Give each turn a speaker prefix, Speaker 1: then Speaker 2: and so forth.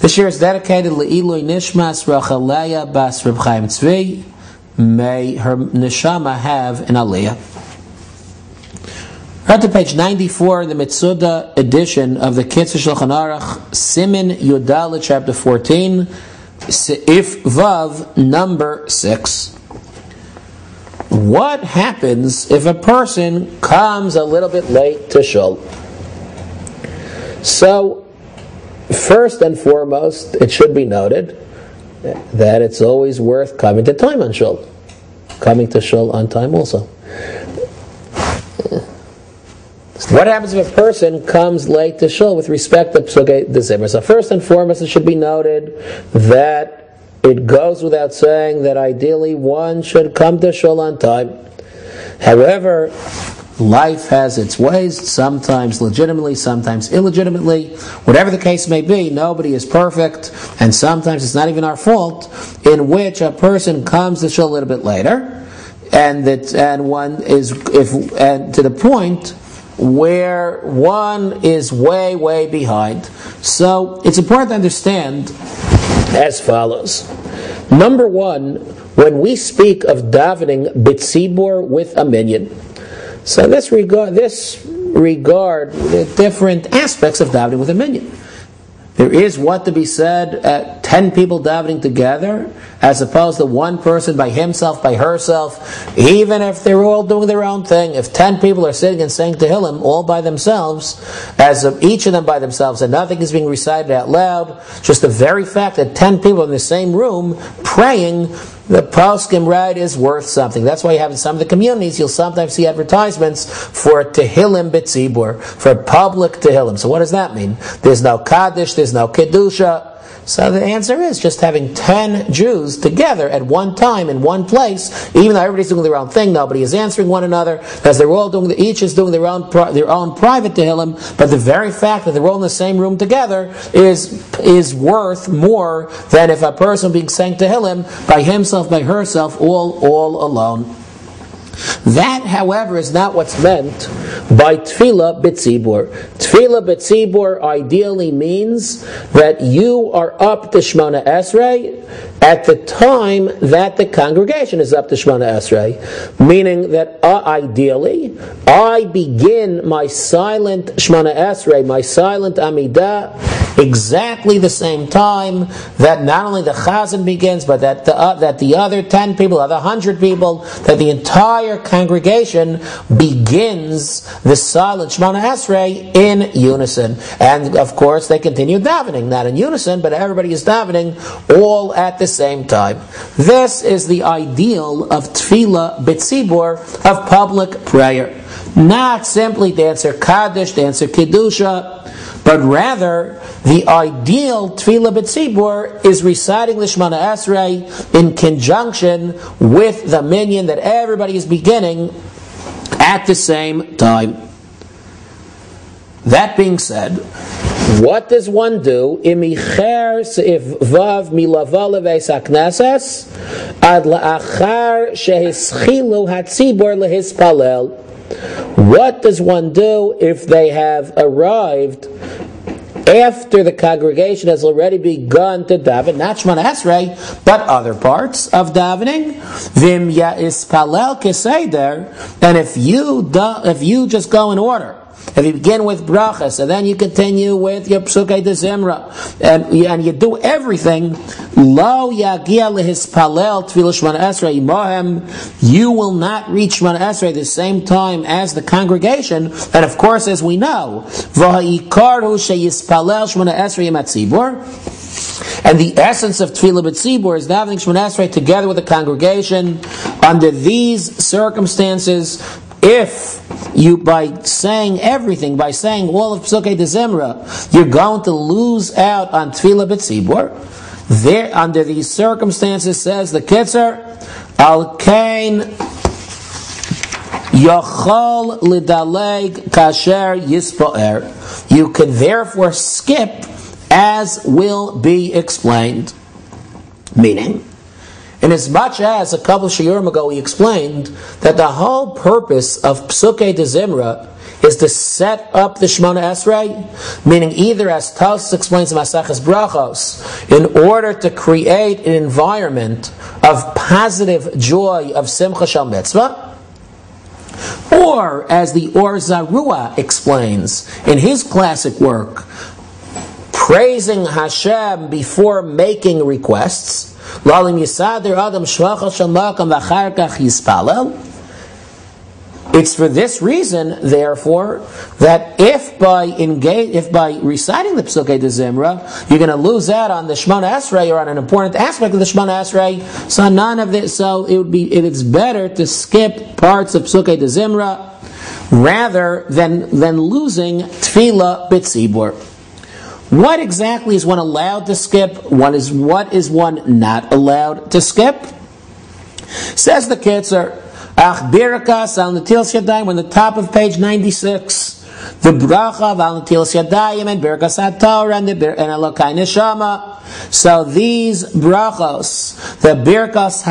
Speaker 1: The shiur is dedicated Le'ilui Nishmas Rachaleya Bas Reb Chaim Tzvi. May her neshama have an aliyah. Right to page 94 in the Mitzuda edition of the Kitzur Shulchan Aruch, Simin Yudala, chapter 14, Seif Vav, number 6. What happens if a person comes a little bit late to shul? So, first and foremost, it should be noted that it's always worth coming to time on shul. Coming to shul on time also. What happens if a person comes late to shul with respect to Psukei D'Zimra? So first and foremost, it should be noted that it goes without saying that ideally one should come to shul on time. However, life has its ways, sometimes legitimately, sometimes illegitimately. Whatever the case may be, nobody is perfect, and sometimes it's not even our fault, in which a person comes to shul a little bit later, and one is to the point where one is way, way behind. So it's important to understand as follows. Number one, when we speak of davening b'tzibur with a minyan, so this regard the different aspects of davening with a minyan. There is what to be said at 10 people davening together, as opposed to one person by himself, by herself, even if they're all doing their own thing. If 10 people are sitting and saying Tehillim all by themselves, as of each of them by themselves, and nothing is being recited out loud, just the very fact that 10 people in the same room praying, the poskim right is worth something. That's why you have in some of the communities, you'll sometimes see advertisements for Tehillim b'tzibur, for public Tehillim. So what does that mean? There's no Kaddish, there's no Kedusha. So the answer is just having 10 Jews together at one time in one place, even though everybody's doing their own thing, nobody is answering one another, as they're all doing, each is doing their own private Tehillim, but the very fact that they're all in the same room together is worth more than if a person being saying Tehillim by himself, by herself, all alone. That, however, is not what's meant by tefillah b'tzibur. Tefillah b'tzibur ideally means that you are up to Shemona Esrei at the time that the congregation is up to Shemona Esrei. Meaning that ideally, I begin my silent Shemona Esrei, my silent Amidah, exactly the same time that not only the Chazan begins, but that the other 10 people, other 100 people, that the entire congregation begins the silent Shemona Esrei in unison. And of course they continue davening, not in unison, but everybody is davening all at the same time. This is the ideal of tefillah b'tzibur, of public prayer. Not simply to answer Kaddish, to answer Kedusha, but rather, the ideal tefillah b'tzibur is reciting the Shemona Esrei in conjunction with the minyan that everybody is beginning at the same time. That being said, what does one do? Imicher seif vav milava leveis hakneses ad la'achar shehischilu hatzibur lehispalel. What does one do if they have arrived after the congregation has already begun to daven, not Shemona Esrei, but other parts of davening? Vim ya'ispalel keseder, and if you just go in order, if you begin with brachas, and then you continue with your Psukei D'Zimra, and you do everything, lo yagia lehispalel tefillah Shemona Esrei imohem, you will not reach Shemona Esrei the same time as the congregation. And of course, as we know, v'ha'ikaru sheyispalel Shemona Esrei im hatzibur, and the essence of tefillah b'tzibur is davening Shemona Esrei together with the congregation. Under these circumstances, if you, by saying everything, by saying all of Psukei D'Zimra, you're going to lose out on tefillah b'tzibur, there, under these circumstances, says the Kitzur, al kain yochol lidaleg kasher yispoer. You can therefore skip, as will be explained. Meaning, inasmuch as a couple of shiurim ago we explained that the whole purpose of Psukei D'Zimra is to set up the Shemona Esrei, meaning either, as Tos explains in Maseches Brachos, in order to create an environment of positive joy, of Simcha Shel Mitzvah, or, as the Or Zarua explains in his classic work, praising Hashem before making requests. It's for this reason, therefore, that if by reciting the Pesukei de Zimra, you're going to lose out on the Shemona Esrei or on an important aspect of the Shemona Esrei, so none of this. So it's better to skip parts of Pesukei de Zimra rather than losing Tefillah b'Tzibur. What exactly is one allowed to skip? What is one not allowed to skip? Says the Kitzur, Ach Birkas al Netilas Yadayim, we're on the top of page 96. The bracha of al Netilas Yadayim and Birkas HaTorah and Elokai Neshama. So these brachos, the Birkas